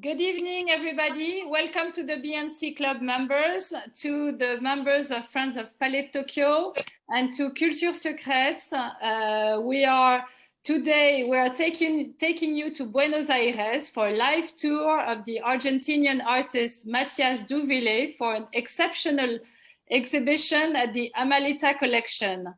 Good evening, everybody. Welcome to the BNC Club members, to the members of Friends of Palais Tokyo, and to Culture Secrets. We are taking you to Buenos Aires for a live tour of the Argentinian artist Matias Duville'S for an exceptional exhibition at the Amalita collection.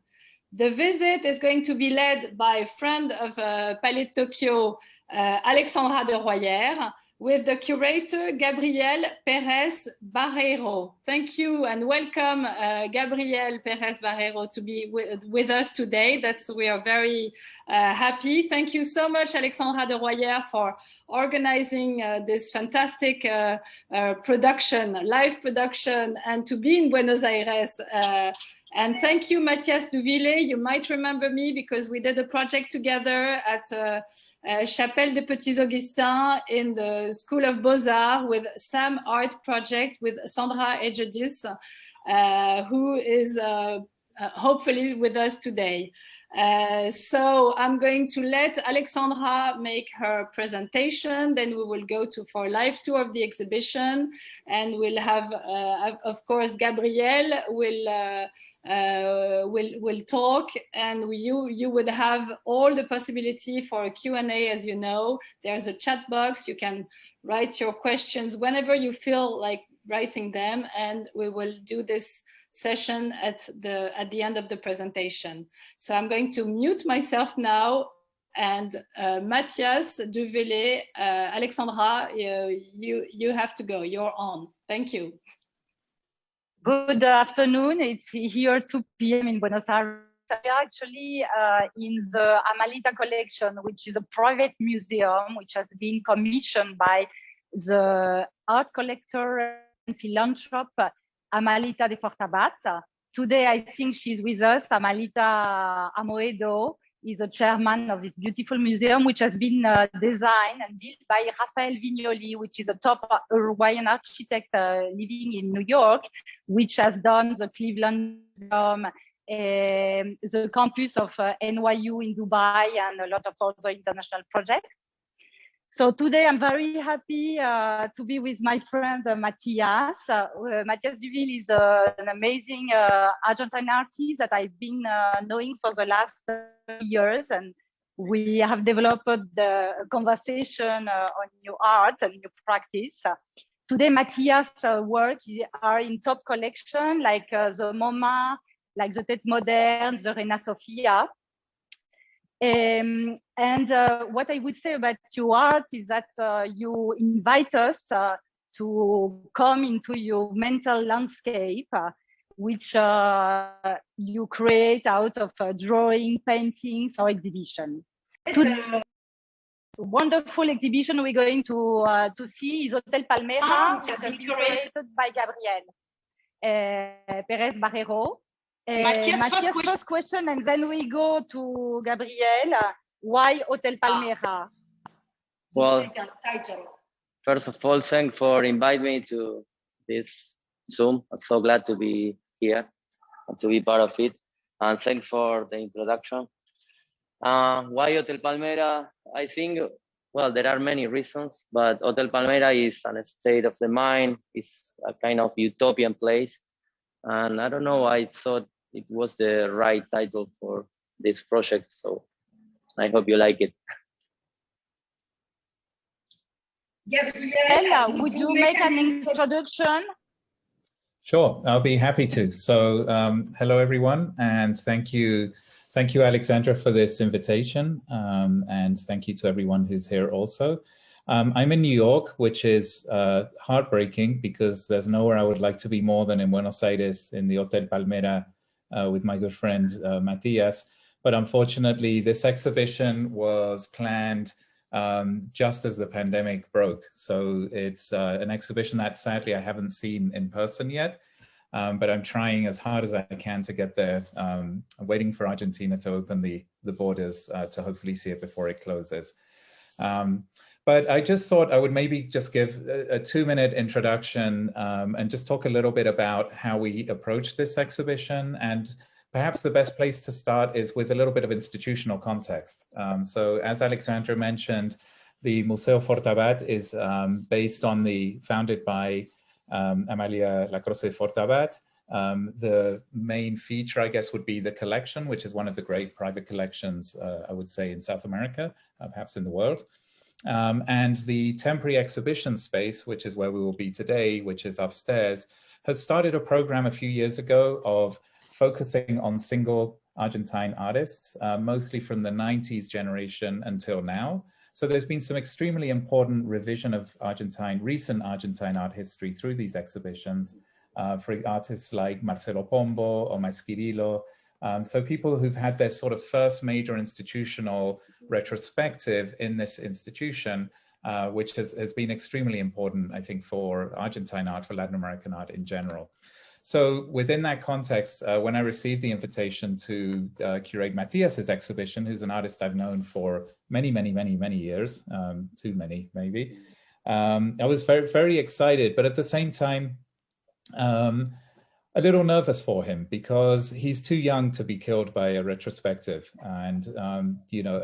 The visit is going to be led by a friend of Palais Tokyo, Alexandra de Royere, with the curator, Gabriel Pérez Barreiro. Thank you and welcome, Gabriel Pérez Barreiro, to be with us today. We are very happy. Thank you so much, Alexandra de Royere, for organizing this fantastic live production, and to be in Buenos Aires. And thank you, Matias Duville'S. You might remember me because we did a project together at Chapelle des Petits Augustins in the School of Beaux-Arts with Sam Art Project with Sandra Ejadis, who is hopefully with us today. So I'm going to let Alexandra make her presentation, then we will go for a live tour of the exhibition, and we'll have, of course, Gabriel will talk, and you would have all the possibility for a Q&A. As you know, there's a chat box. You can write your questions whenever you feel like writing them, and we will do this session at the end of the presentation. So I'm going to mute myself now, and Matias Duville'S, Alexandra, you have to go. You're on. Thank you. Good afternoon. It's here 2 p.m. in Buenos Aires. We are actually in the Amalita collection, which is a private museum which has been commissioned by the art collector and philanthropist Amalita de Fortabat. Today, I think she's with us. Amalita Amoedo is the chairman of this beautiful museum, which has been designed and built by Rafael Vignoli, which is a top Uruguayan architect living in New York, which has done the Cleveland Museum, the campus of NYU in Dubai, and a lot of other international projects. So today I'm very happy to be with my friend Matias. Matias Duville'S is an amazing Argentine artist that I've been knowing for the last years, and we have developed the conversation on new art and new practice. Today Matias' work are in top collection like the MoMA, like the Tête Moderne, the Reina Sofia. And what I would say about your art is that you invite us to come into your mental landscape, which you create out of drawing, paintings, or exhibition. Today, wonderful exhibition we're going to see is Hotel Palmera, which has been curated by Gabriel Pérez Barreiro. Matias, first question, and then we go to Gabriel. Why Hotel Palmera? Well, first of all, thanks for inviting me to this Zoom. I'm so glad to be here and to be part of it. And thanks for the introduction. Why Hotel Palmera? I think, well, there are many reasons, but Hotel Palmera is a state of the mind. It's a kind of utopian place. And I don't know, I thought it was the right title for this project. So I hope you like it. Ella, would you make an introduction? Sure, I'll be happy to. So hello, everyone, and thank you, Alexandra, for this invitation, and thank you to everyone who's here also. I'm in New York, which is heartbreaking because there's nowhere I would like to be more than in Buenos Aires in the Hotel Palmera with my good friend Matias. But unfortunately, this exhibition was planned just as the pandemic broke. So it's an exhibition that sadly I haven't seen in person yet, but I'm trying as hard as I can to get there. I'm waiting for Argentina to open the borders to hopefully see it before it closes. But I just thought I would maybe just give a 2-minute introduction and just talk a little bit about how we approach this exhibition. And perhaps the best place to start is with a little bit of institutional context. So as Alexandra mentioned, The Museo Fortabat is based on founded by Amalia Lacrosse Fortabat. The main feature, I guess, would be the collection, which is one of the great private collections, I would say, in South America, perhaps in the world. And the temporary exhibition space, which is where we will be today, which is upstairs, has started a program a few years ago of focusing on single Argentine artists, mostly from the 90s generation until now. So there's been some extremely important revision of recent Argentine art history through these exhibitions for artists like Marcelo Pombo or Masquirilo. So people who've had their sort of first major institutional retrospective in this institution, which has been extremely important, I think, for Argentine art, for Latin American art in general. So within that context, when I received the invitation to curate Matias's exhibition, who's an artist I've known for many, many, many, many years, too many maybe, I was very, very excited, but at the same time, a little nervous for him because he's too young to be killed by a retrospective. And, you know,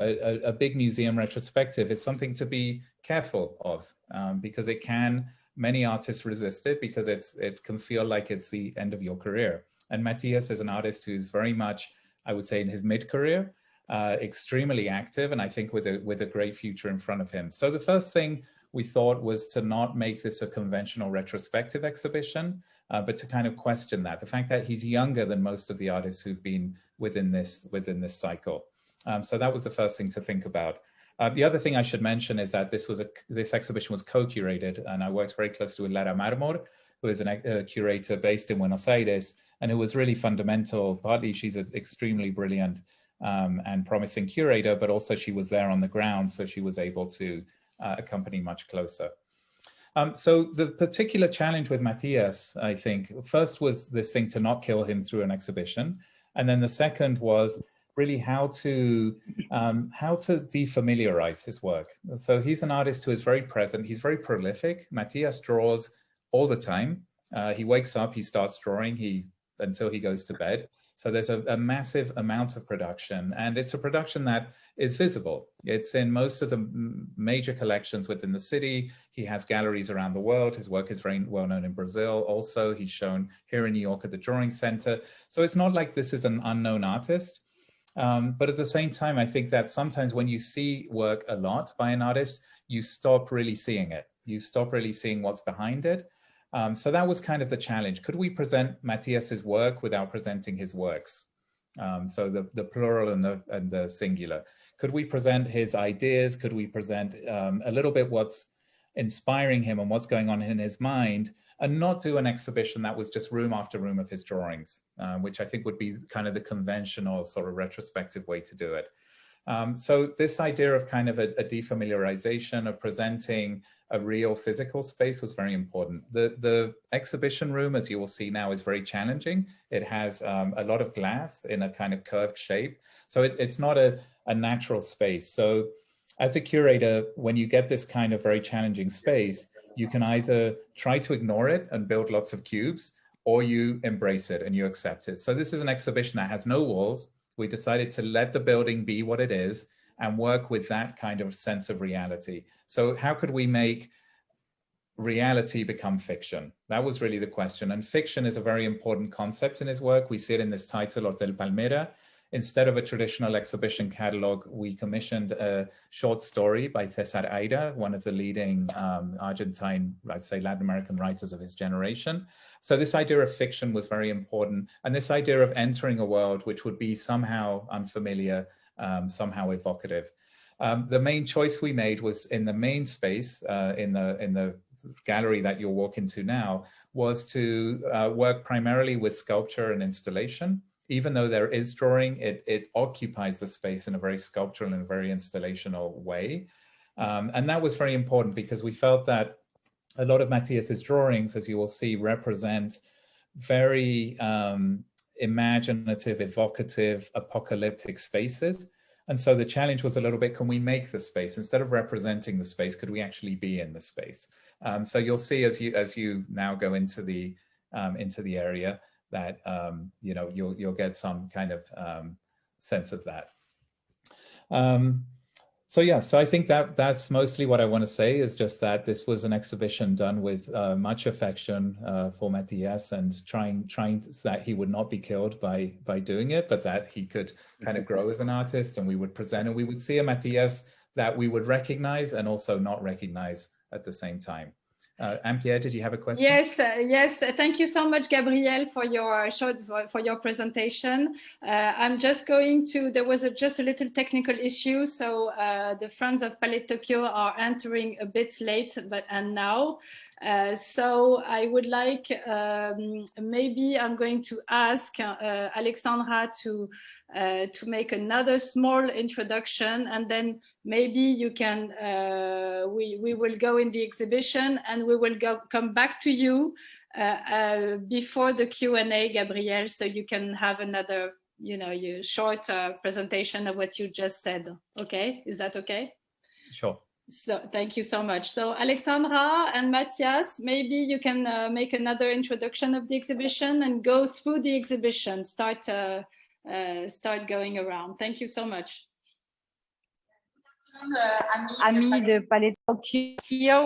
a big museum retrospective is something to be careful of because it can, many artists resist it because it can feel like it's the end of your career. And Matias is an artist who's very much, I would say, in his mid-career, extremely active, and I think with a great future in front of him. So the first thing we thought was to not make this a conventional retrospective exhibition, but to kind of question that, the fact that he's younger than most of the artists who've been within this cycle. So that was the first thing to think about. The other thing I should mention is that this exhibition was co-curated, and I worked very closely with Lara Marmor, who is a curator based in Buenos Aires, and who was really fundamental. Partly she's an extremely brilliant and promising curator, but also she was there on the ground, so she was able to accompany much closer. So the particular challenge with Matias, I think, first was this thing to not kill him through an exhibition. And then the second was really how to defamiliarize his work. So he's an artist who is very present. He's very prolific. Matias draws all the time. He wakes up, he starts drawing until he goes to bed. So there's a massive amount of production, and it's a production that is visible. It's in most of the major collections within the city. He has galleries around the world. His work is very well known in Brazil. Also, he's shown here in New York at the Drawing Center. So it's not like this is an unknown artist. But at the same time, I think that sometimes when you see work a lot by an artist, you stop really seeing it. You stop really seeing what's behind it. So that was kind of the challenge. Could we present Matias's work without presenting his works? So the plural and the singular. Could we present his ideas? Could we present a little bit what's inspiring him and what's going on in his mind, and not do an exhibition that was just room after room of his drawings, which I think would be kind of the conventional sort of retrospective way to do it. So this idea of kind of a defamiliarization of presenting a real physical space was very important. The exhibition room, as you will see now, is very challenging. It has a lot of glass in a kind of curved shape. So it's not a natural space. So as a curator, when you get this kind of very challenging space, you can either try to ignore it and build lots of cubes, or you embrace it and you accept it. So this is an exhibition that has no walls. We decided to let the building be what it is and work with that kind of sense of reality. So how could we make reality become fiction? That was really the question. And fiction is a very important concept in his work. We see it in this title, Hotel Palmera. Instead of a traditional exhibition catalog, we commissioned a short story by César Aira, one of the leading Argentine, I'd say Latin American writers of his generation. So this idea of fiction was very important. And this idea of entering a world which would be somehow unfamiliar, somehow evocative. The main choice we made was in the main space, in the gallery that you'll walk into now, was to work primarily with sculpture and installation. Even though there is drawing, it occupies the space in a very sculptural and a very installational way. And that was very important because we felt that a lot of Matias's drawings, as you will see, represent very imaginative, evocative, apocalyptic spaces. And so the challenge was a little bit, can we make the space? Instead of representing the space, could we actually be in the space? So you'll see as you now go into the area, that you know, you'll get some kind of sense of that. So yeah, so I think that's mostly what I want to say, is just that this was an exhibition done with much affection for Matias, and trying that he would not be killed by doing it, but that he could kind of grow as an artist, and we would present and we would see a Matias that we would recognize and also not recognize at the same time. Anne-Pierre, did you have a question? Yes, yes. Thank you so much, Gabrielle, for your for your presentation. I'm just going to. There was just a little technical issue, so the friends of Palais Tokyo are entering a bit late, and now. So I would like, maybe I'm going to ask Alexandra to make another small introduction, and then maybe you can, we will go in the exhibition, and we will come back to you before the Q&A, Gabrielle, so you can have another, short presentation of what you just said. Okay, is that okay? Sure. So thank you so much. So Alexandra and Matias, maybe you can make another introduction of the exhibition and go through the exhibition, start going around. Thank you so much. Ami de Palais Tokyo. Here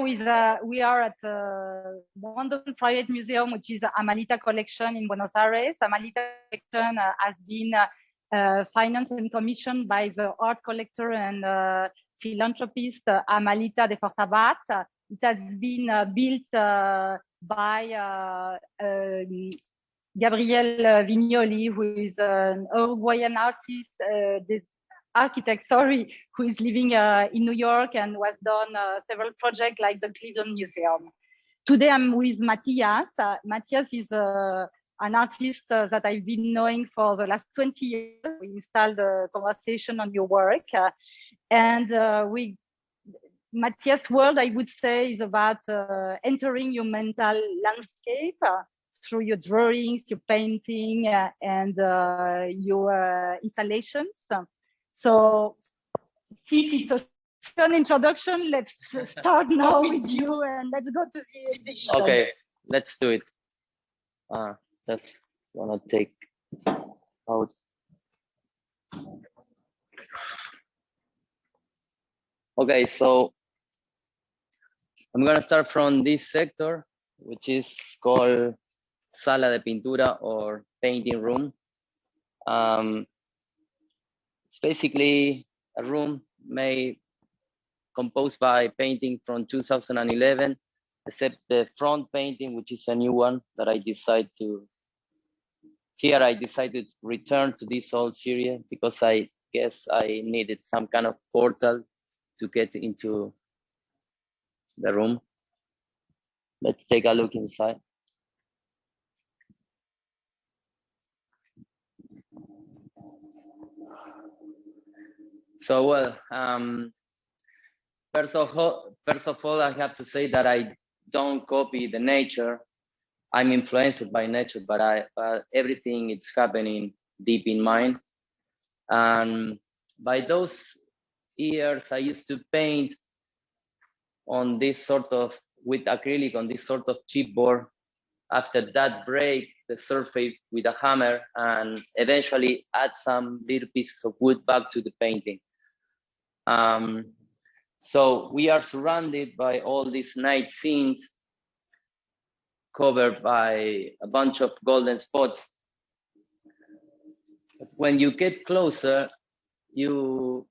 we are at a wonderful private museum, which is the Amalita collection in Buenos Aires. Amalita collection has been financed and commissioned by the art collector and philanthropist Amalita de Fortabat. It has been built by Gabriel Vignoli, who is an Uruguayan architect, who is living in New York and has done several projects like the Cleveland Museum. Today I'm with Matias. Matias is an artist that I've been knowing for the last 20 years. We installed a conversation on your work. Matias' world, I would say, is about entering your mental landscape through your drawings, your painting, and your installations. So since it's an introduction, let's start now with you, and let's go to the exhibition. Okay, let's do it. Just wanna take out. Okay, so I'm gonna start from this sector, which is called Sala de Pintura, or painting room. It's basically a room composed by painting from 2011, except the front painting, which is a new one that I decided to return to this old series because I guess I needed some kind of portal to get into the room. Let's take a look inside. So, well, first of all, I have to say that I don't copy the nature. I'm influenced by nature, but everything is happening deep in mine. And by those years, I used to paint on this sort of, with acrylic, on this sort of chipboard. After that, break the surface with a hammer and eventually add some little pieces of wood back to the painting. So we are surrounded by all these night scenes covered by a bunch of golden spots. But when you get closer, you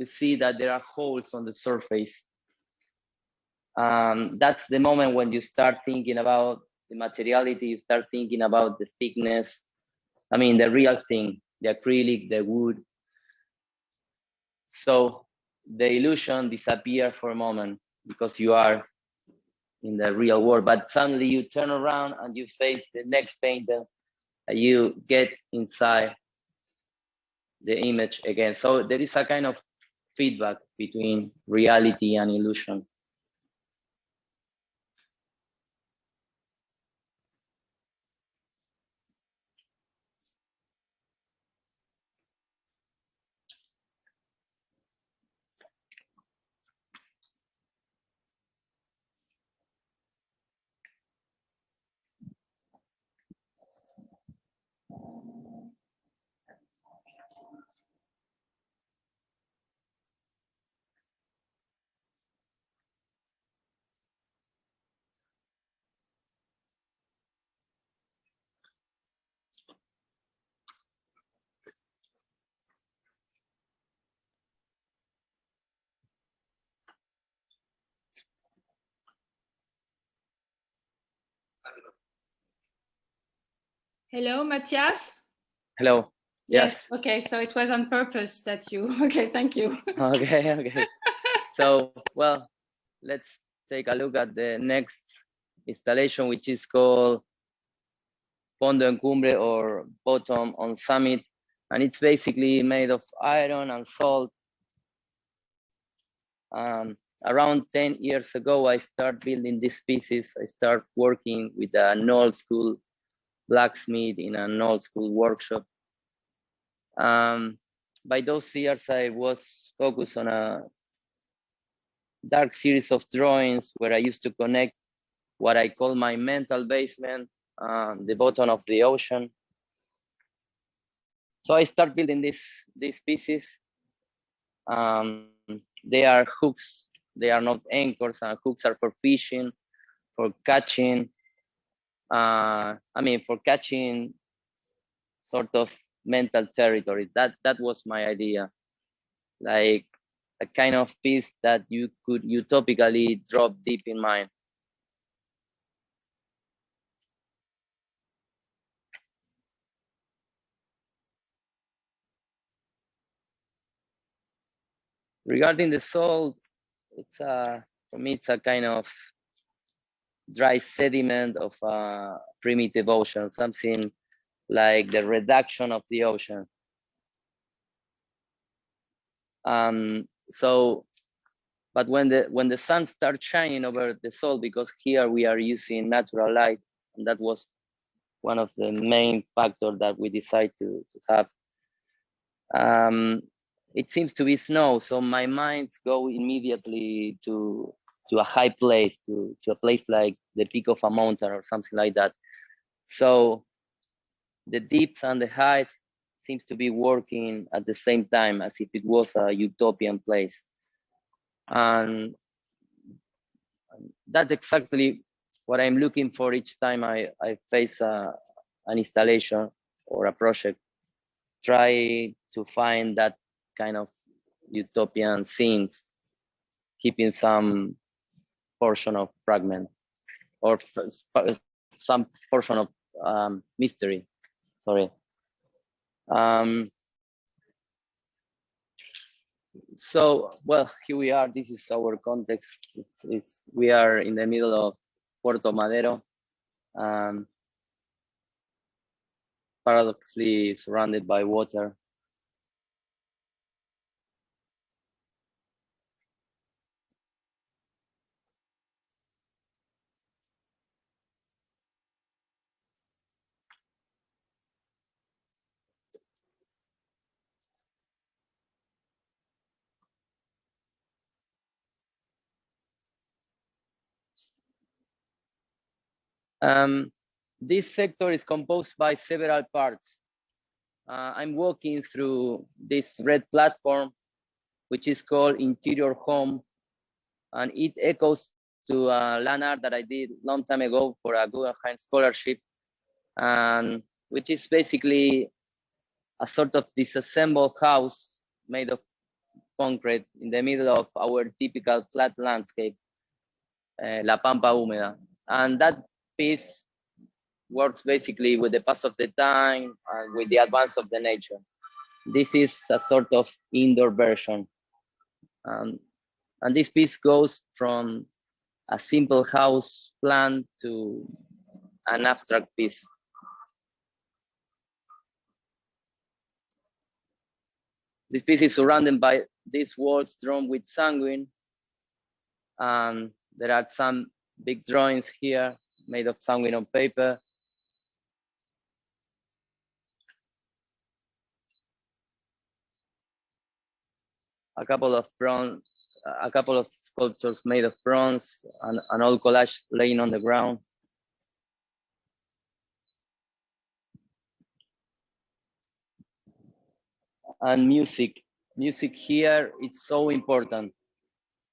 see that there are holes on the surface. That's the moment when you start thinking about the materiality, you start thinking about the thickness. I mean, the real thing, the acrylic, the wood. So the illusion disappears for a moment because you are in the real world, but suddenly you turn around and you face the next painter and you get inside the image again. So there is a kind of feedback between reality and illusion. Hello, Matias? Hello. Yes. Okay, so it was on purpose that you, okay, thank you. Okay. So, well, let's take a look at the next installation, which is called Fondo en Cumbre, or Bottom on Summit. And it's basically made of iron and salt. Around 10 years ago, I started building these pieces. I started working with an old school blacksmith in an old school workshop. By those years, I was focused on a dark series of drawings where I used to connect what I call my mental basement, the bottom of the ocean. So I start building these pieces. They are hooks, they are not anchors, and hooks are for fishing, for catching. For catching sort of mental territory. That was my idea, like a kind of piece that you could utopically drop deep in mind. Regarding the salt, it's for me it's a kind of dry sediment of a primitive ocean, something like the reduction of the ocean. But when the sun starts shining over the salt, because here we are using natural light, and that was one of the main factors that we decided to have. It seems to be snow, so my mind go immediately to a high place, to a place like the peak of a mountain or something like that. So the deeps and the heights seems to be working at the same time, as if it was a utopian place. And that's exactly what I'm looking for each time I face an installation or a project. Try to find that kind of utopian scenes, keeping some portion of fragment or some portion of mystery. Sorry. So, well, here we are. This is our context. We are in the middle of Puerto Madero, paradoxically surrounded by water. This sector is composed by several parts. I'm walking through this red platform, which is called Interior Home, and it echoes to a land art that I did a long time ago for a Guggenheim scholarship, and which is basically a sort of disassembled house made of concrete in the middle of our typical flat landscape, La Pampa Húmeda. And that piece works basically with the pass of the time and with the advance of the nature. This is a sort of indoor version. And this piece goes from a simple house plan to an abstract piece. This piece is surrounded by these walls drawn with sanguine. And there are some big drawings here made of sanguine on paper. A couple of sculptures made of bronze, and an old collage laying on the ground. And music here, it's so important.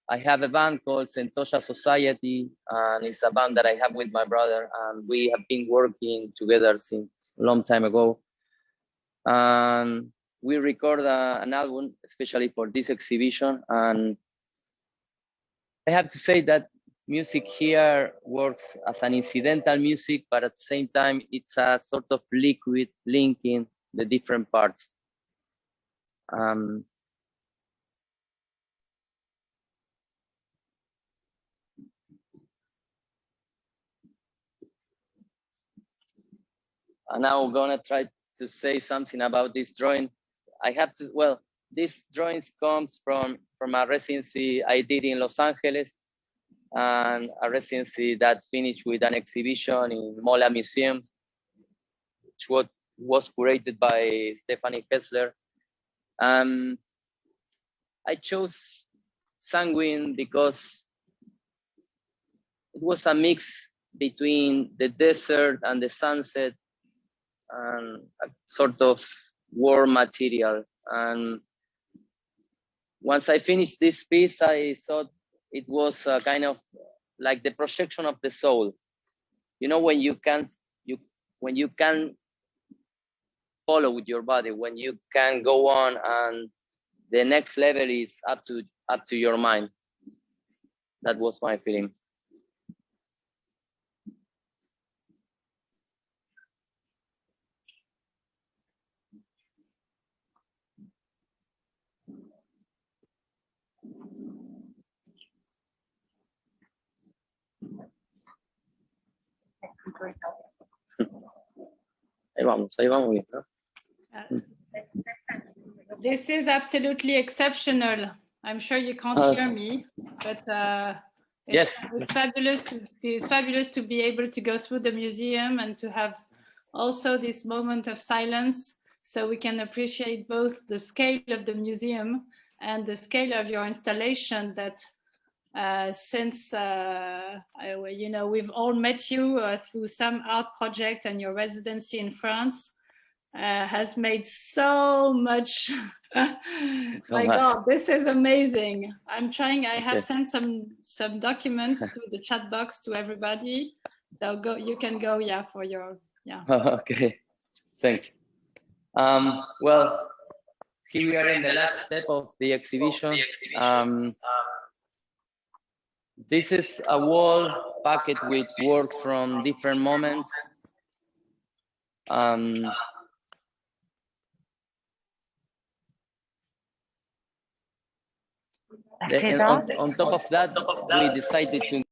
I have a band called Sentosa Society, and it's a band that I have with my brother, and we have been working together since a long time ago. And we record an album, especially for this exhibition. And I have to say that music here works as an incidental music, but at the same time, it's a sort of liquid linking the different parts. And now I'm gonna try to say something about this drawing. I have to, well, this drawing comes from a residency I did in Los Angeles, and a residency that finished with an exhibition in Mola Museum, which was curated by Stephanie Hessler. I chose Sanguine because it was a mix between the desert and the sunset, and a sort of warm material. And once I finished this piece, I thought it was kind of like the projection of the soul. You know, when you can follow with your body, when you can go on, and the next level is up to your mind. That was my feeling. Ahí vamos bien, ¿no? This is absolutely exceptional. I'm sure you can't hear me, but yes, it's fabulous to be able to go through the museum and to have also this moment of silence, so we can appreciate both the scale of the museum and the scale of your installation. That since you know, we've all met you through some art project, and your residency in France has made so much. My God, this is amazing. I'm trying. I have sent some documents to the chat box to everybody. So go. You can go. Yeah, for your Okay, thanks. Well, here we are in the last step of the exhibition. This is a wall packed with works from different moments. On top of that, we decided to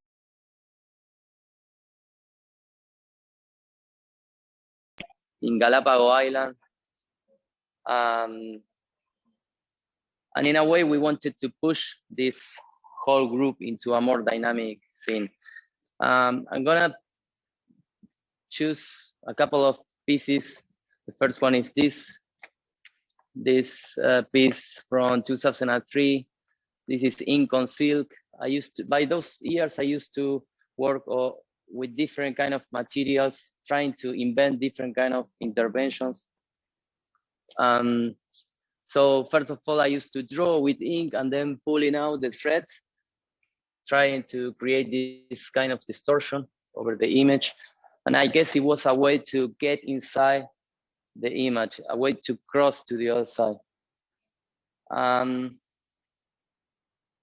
in Galapagos Islands. And in a way, we wanted to push this whole group into a more dynamic scene. I'm gonna choose a couple of pieces. The first one is this piece from 2003. This is ink on silk. By those years, I used to work with different kind of materials, trying to invent different kind of interventions. So first of all, I used to draw with ink and then pulling out the threads, trying to create this kind of distortion over the image. And I guess it was a way to get inside the image, a way to cross to the other side.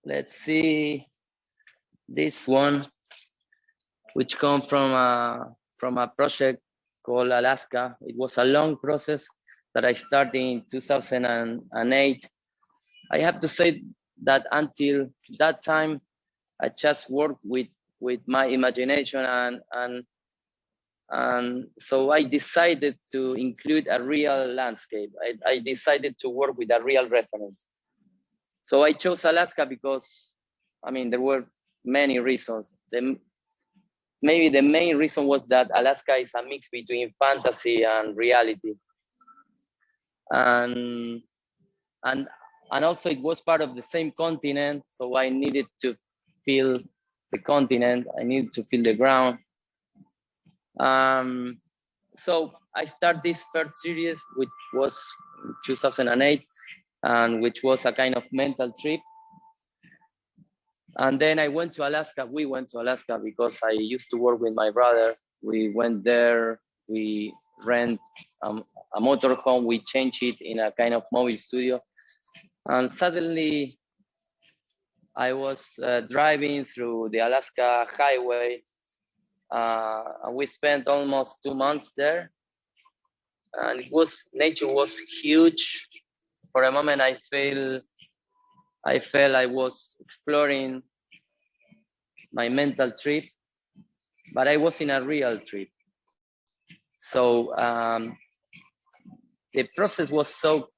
Let's see this one, which comes from a project called Alaska. It was a long process that I started in 2008. I have to say that until that time, I just worked with my imagination, and so I decided to include a real landscape. I decided to work with a real reference. So I chose Alaska because, I mean, there were many reasons. Maybe the main reason was that Alaska is a mix between fantasy and reality. And also it was part of the same continent, so I needed to feel the continent, I needed to feel the ground. So I started this first series, which was 2008, and which was a kind of mental trip. And then I went to Alaska. We went to Alaska because I used to work with my brother. We went there, we rent a motorhome, we changed it in a kind of mobile studio. And suddenly I was driving through the Alaska highway. And we spent almost 2 months there. And nature was huge. For a moment, I felt I was exploring my mental trip, but I was in a real trip. So the process was so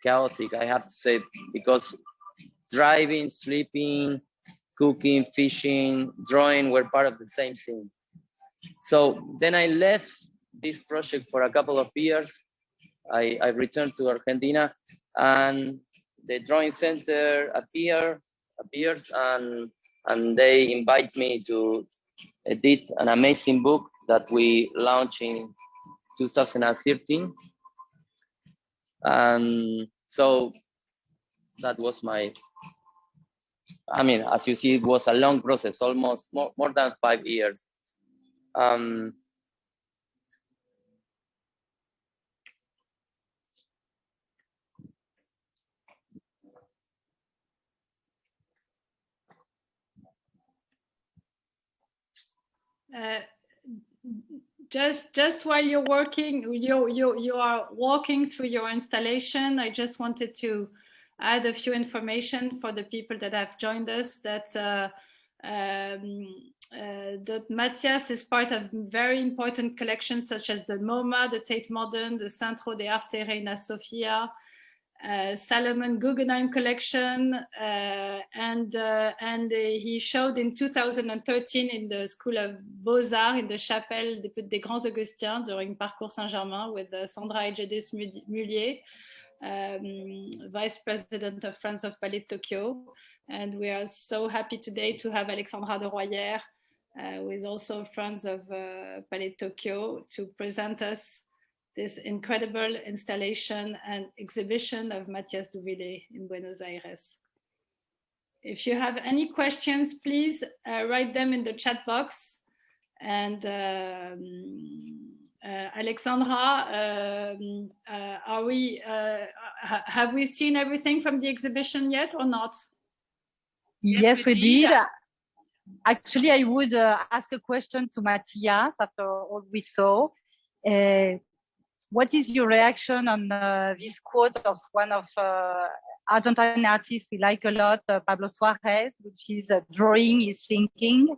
chaotic, I have to say, because driving, sleeping, cooking, fishing, drawing were part of the same scene. So then I left this project for a couple of years. I returned to Argentina, and the drawing center appears, and they invite me to edit an amazing book that we launched in 2013. And so that was as you see, it was a long process, almost more than 5 years. Just while you're working, you are walking through your installation, I just wanted to add a few information for the people that have joined us, that Matias is part of very important collections such as the MoMA, the Tate Modern, the Centro de Arte Reina Sofia, Salomon Guggenheim collection, and he showed in 2013 in the School of Beaux-Arts in the Chapelle des Grands Augustins during Parcours Saint-Germain with Sandra Egedus Mullier, Vice President of Friends of Palais Tokyo. And we are so happy today to have Alexandra de Royere, who is also Friends of Palais Tokyo, to present us this incredible installation and exhibition of Matias Duville'S in Buenos Aires. If you have any questions, please write them in the chat box. And Alexandra, have we seen everything from the exhibition yet or not? Yes, we did. Actually, I would ask a question to Matias after all we saw. What is your reaction on this quote of one of Argentine artists we like a lot, Pablo Suarez, which is drawing is thinking?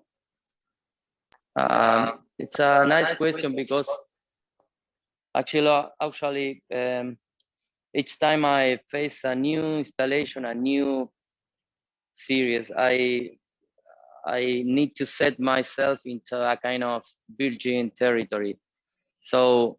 It's a nice question because actually each time I face a new installation, a new series, I need to set myself into a kind of virgin territory. So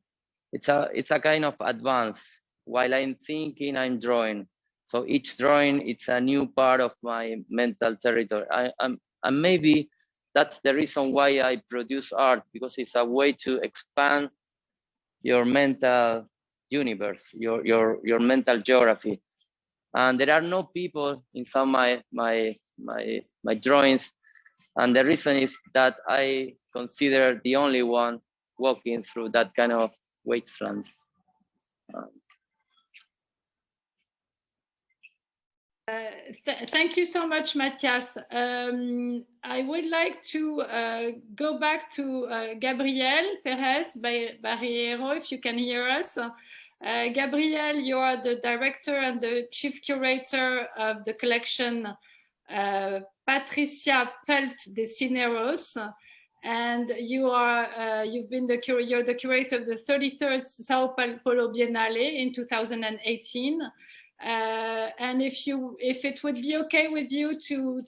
it's a kind of advance. While I'm thinking, I'm drawing. So each drawing, it's a new part of my mental territory. And maybe that's the reason why I produce art, because it's a way to expand your mental universe, your mental geography. And there are no people in some of my drawings. And the reason is that I consider the only one walking through that kind of wastelands. Thank you so much, Matias. I would like to go back to Gabriel Perez Barriero, if you can hear us. Gabriel, you are the director and the chief curator of the collection Patricia Pelf de Cineros. And you've been you're the curator of the 33rd Sao Paulo Biennale in 2018. And if it would be okay with you to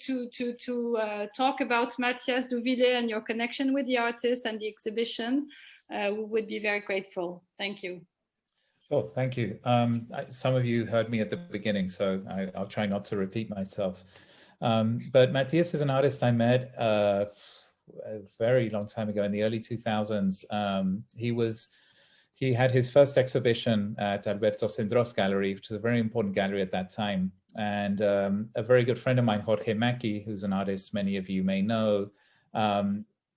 talk about Matias Duville'S and your connection with the artist and the exhibition, we would be very grateful. Thank you. Sure, thank you. Some of you heard me at the beginning, so I'll try not to repeat myself. But Matias is an artist I met a very long time ago in the early 2000s. He had his first exhibition at Alberto Cendros Gallery, which is a very important gallery at that time. And a very good friend of mine, Jorge Macchi, who's an artist many of you may know,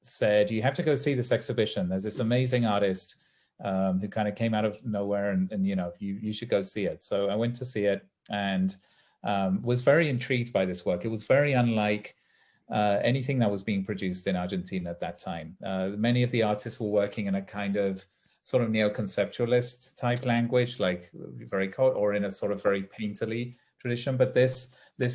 said, you have to go see this exhibition. There's this amazing artist who kind of came out of nowhere, and you know, you should go see it. So I went to see it, and was very intrigued by this work. It was very unlike anything that was being produced in Argentina at that time. Many of the artists were working in a kind of sort of neo-conceptualist type language, like very cold, or in a sort of very painterly tradition. But this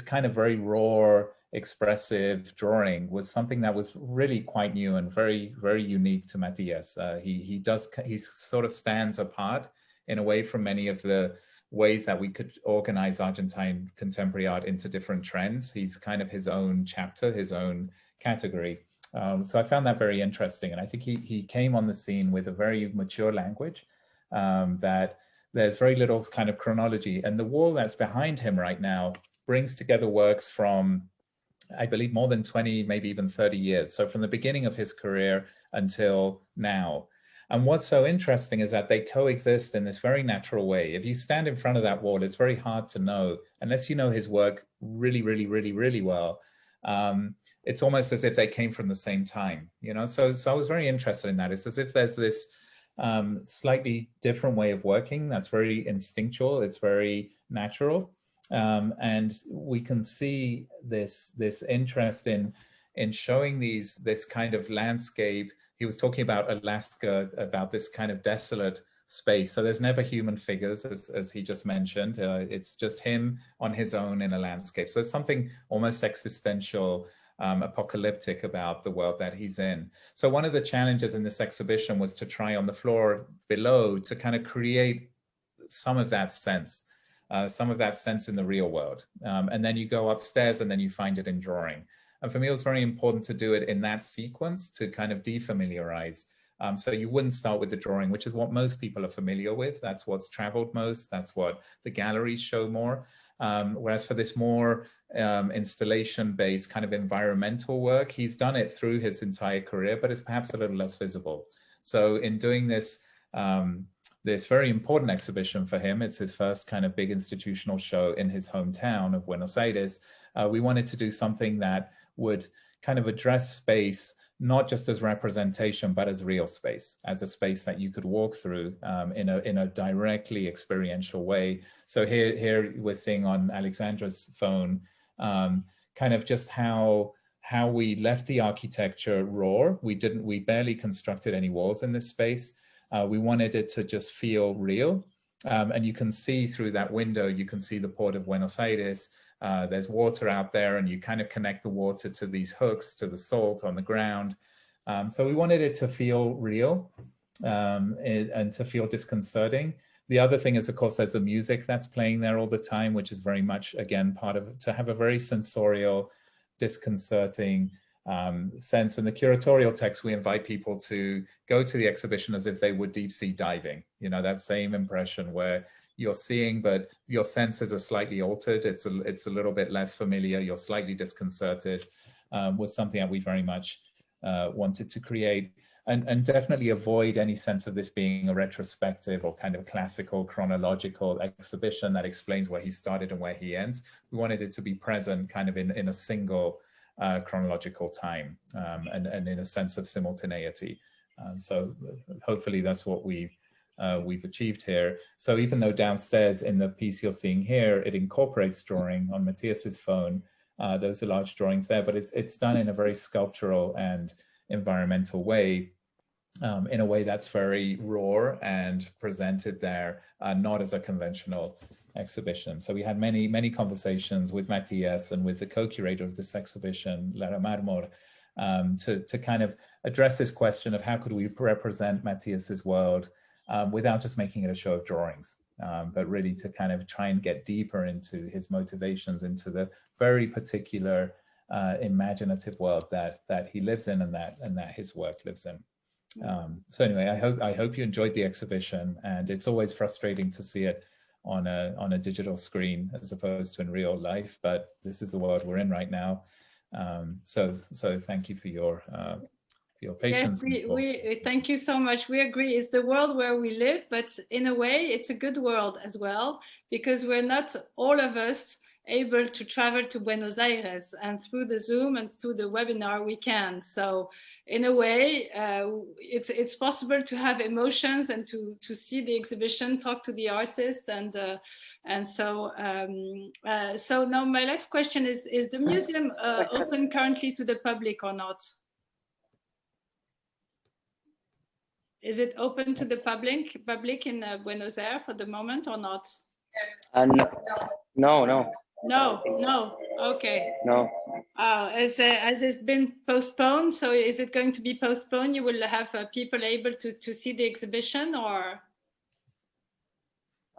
kind of very raw, expressive drawing was something that was really quite new and very, very unique to Matias. He sort of stands apart in a way from many of the ways that we could organize Argentine contemporary art into different trends. He's kind of his own chapter, his own category. So I found that very interesting. And I think he came on the scene with a very mature language that there's very little kind of chronology. And the wall that's behind him right now brings together works from, I believe, more than 20, maybe even 30 years. So from the beginning of his career until now. And what's so interesting is that they coexist in this very natural way. If you stand in front of that wall, it's very hard to know, unless you know his work really, really, really, really well. It's almost as if they came from the same time, you know? So I was very interested in that. It's as if there's this slightly different way of working that's very instinctual, it's very natural. And we can see this interest in showing this kind of landscape. He was talking about Alaska, about this kind of desolate space. So there's never human figures, as he just mentioned. It's just him on his own in a landscape. So there's something almost existential, apocalyptic about the world that he's in. So one of the challenges in this exhibition was to try on the floor below to kind of create some of that sense in the real world. And then you go upstairs and then you find it in drawing. And for me, it was very important to do it in that sequence to kind of defamiliarize. So you wouldn't start with the drawing, which is what most people are familiar with. That's what's traveled most. That's what the galleries show more. Whereas for this more installation-based kind of environmental work, he's done it through his entire career, but it's perhaps a little less visible. So in doing this, this very important exhibition for him, it's his first kind of big institutional show in his hometown of Buenos Aires. We wanted to do something that would kind of address space, not just as representation, but as real space, as a space that you could walk through in a directly experiential way. So here we're seeing on Alexandra's phone, kind of just how we left the architecture raw. We barely constructed any walls in this space. We wanted it to just feel real. And you can see through that window, you can see the port of Buenos Aires. There's water out there, and you kind of connect the water to these hooks, to the salt on the ground. So we wanted it to feel real and to feel disconcerting. The other thing is, of course, there's the music that's playing there all the time, which is very much, again, part of, to have a very sensorial, disconcerting sense. In the curatorial text, we invite people to go to the exhibition as if they were deep sea diving, you know, that same impression where you're seeing, but your senses are slightly altered. It's a little bit less familiar. You're slightly disconcerted. Was something that we very much wanted to create, and definitely avoid any sense of this being a retrospective or kind of classical chronological exhibition that explains where he started and where he ends. We wanted it to be present kind of in a single chronological time and in a sense of simultaneity. So hopefully that's what we've achieved here. So even though downstairs in the piece you're seeing here, it incorporates drawing on Matias's phone, those are large drawings there, but it's done in a very sculptural and environmental way, in a way that's very raw and presented there, not as a conventional exhibition. So we had many conversations with Matias and with the co-curator of this exhibition, Lara Marmor, to kind of address this question of how could we represent Matias's world without just making it a show of drawings, but really to kind of try and get deeper into his motivations, into the very particular imaginative world that he lives in and that his work lives in. So anyway, I hope you enjoyed the exhibition, and it's always frustrating to see it on a digital screen as opposed to in real life, but this is the world we're in right now. So thank you for your patience. Yes, we thank you so much. We agree. It's the world where we live, but in a way, it's a good world as well, because we're not all of us able to travel to Buenos Aires, and through the Zoom and through the webinar we can. So in a way, it's possible to have emotions and to see the exhibition, talk to the artist, and And so, so now my next question is the museum open currently to the public or not? Is it open to the public in Buenos Aires for the moment or not? No. No. Okay. No. As it's been postponed, so is it going to be postponed? You will have people able to see the exhibition, or?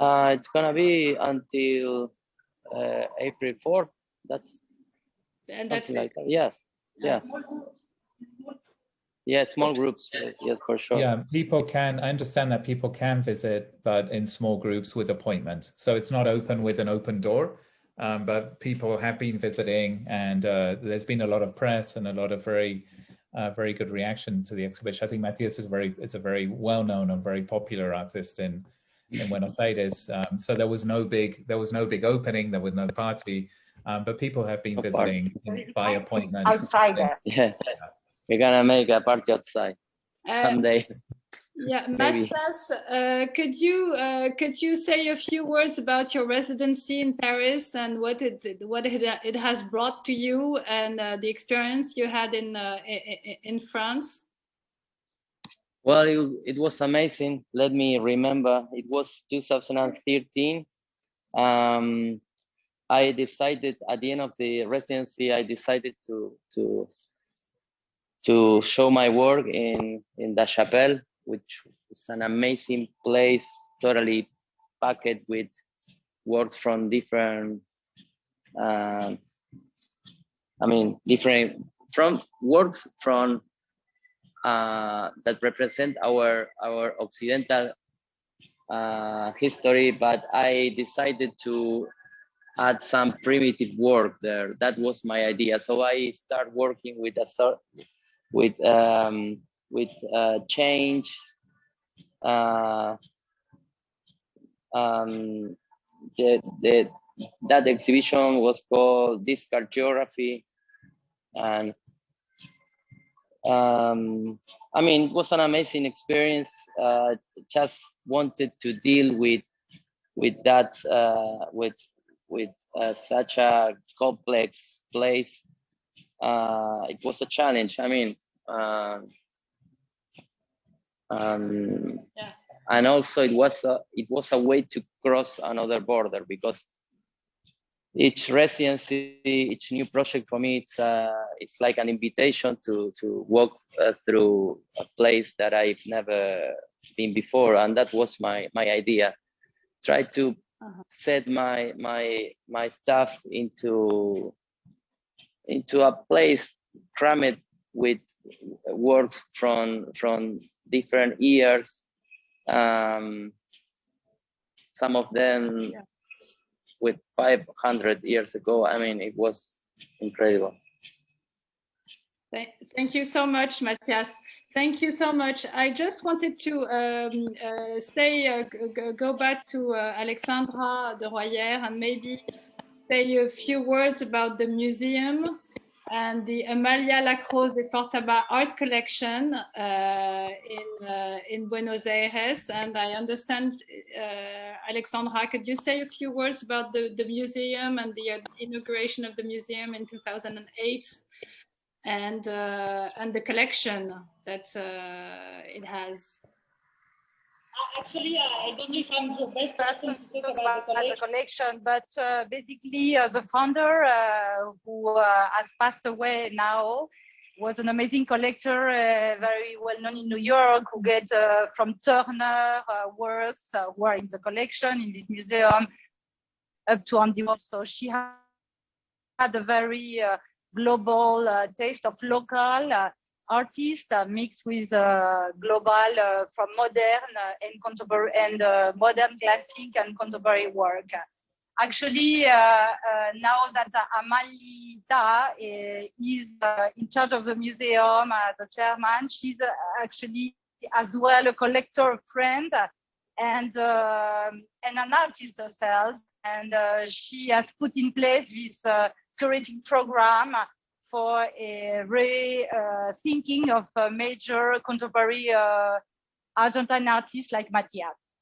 It's gonna be until April 4th. That's like that. Yes. Yeah. Yeah, small groups. Yes, for sure. Yeah, I understand that people can visit, but in small groups with appointment. So it's not open with an open door, but people have been visiting, and there's been a lot of press and a lot of very good reaction to the exhibition. I think Matias is a very well-known and very popular artist in Buenos Aires. So there was no big opening, there was no party, but people have been visiting by appointment. Outside. Yeah. We're gonna make a party outside someday. Yeah, Matias, could you say a few words about your residency in Paris and what it has brought to you, and the experience you had in France? Well, it was amazing. Let me remember. It was 2013. I decided at the end of the residency, I decided to show my work in La Chapelle, which is an amazing place, totally packed with works from different, works from that represent our Occidental history, but I decided to add some primitive work there. That was my idea. So I started working with change. That exhibition was called Discard Geography, and it was an amazing experience. Just wanted to deal with that with such a complex place. It was a challenge. And also it was a way to cross another border, because each residency, each new project for me, it's like an invitation to walk through a place that I've never been before, and that was my idea. Try to set my stuff into a place crammed with works from different years. Some of them with 500 years ago. It was incredible. Thank you so much, Matias. Thank you so much. I just wanted to go back to Alexandra de Royere and maybe say a few words about the museum and the Amalia Lacroze de Fortaba art collection in Buenos Aires. And I understand, Alexandra, could you say a few words about the museum and the inauguration of the museum in 2008 and the collection that it has? Actually, I don't know if I'm the best person to talk about the collection, but basically the founder, who has passed away now, was an amazing collector, very well known in New York, who get from Turner works who are in the collection in this museum up to Andy Warhol. So she had a very global taste of local artists mixed with global from modern and contemporary and modern classic and contemporary work. Actually, now that Amalita is in charge of the museum, the chairman, she's actually as well a collector, a friend, and an artist herself. And she has put in place this curating program for thinking of major contemporary Argentine artists like Matias.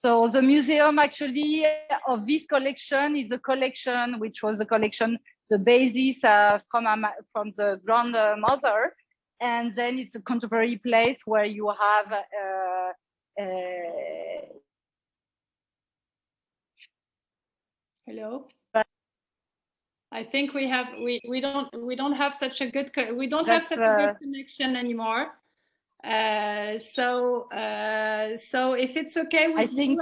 So the museum actually of this collection is a collection which was a collection, the basis from the grandmother, and then it's a contemporary place where you have hello. I think we don't have such a good connection anymore. So if it's okay with you,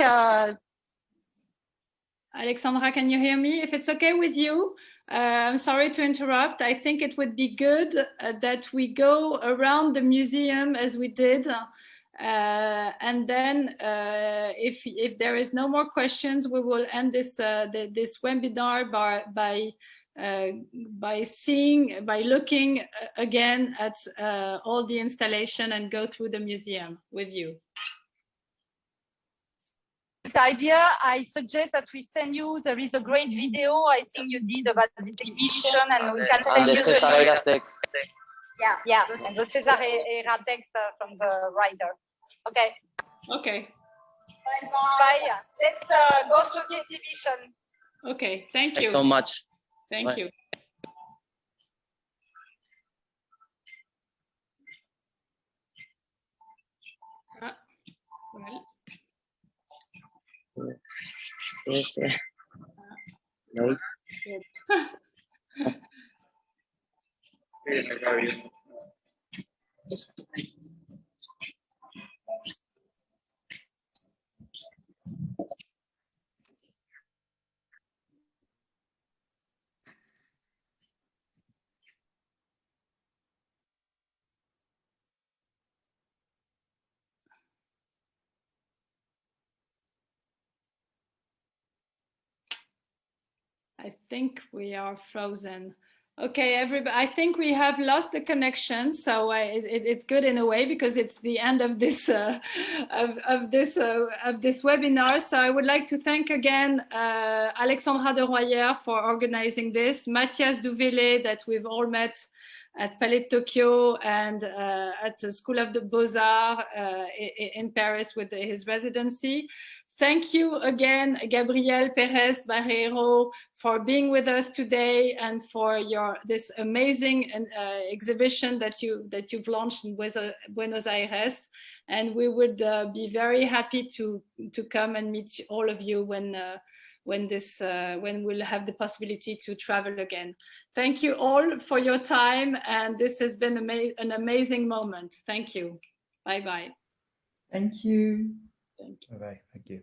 Alexandra, can you hear me? If it's okay with you, I'm sorry to interrupt. I think it would be good that we go around the museum as we did. And then if there is no more questions, we will end this this webinar by looking again at all the installation and go through the museum with you. The idea, I suggest that we send you, there is a great video I think you did about this exhibition, and we can send you the text. Yeah, and the Cesarea text from the writer. Okay. Okay. Bye. Let's go through the exhibition. Okay, thank you. Thanks so much. Thank you. I think we are frozen. Okay, everybody, I think we have lost the connection, so it's good in a way because it's the end of this of this webinar. So I would like to thank again Alexandra de Royere for organizing this, Matias Duville'S that we've all met at Palais de Tokyo and at the School of the Beaux-Arts in Paris with his residency. Thank you again, Gabriel Perez Barreiro, for being with us today and for this amazing exhibition that you've launched in Buenos Aires. And we would be very happy to come and meet all of you when we'll have the possibility to travel again. Thank you all for your time, and this has been an amazing moment. Thank you. Bye bye. Thank you. Bye-bye. Thank you.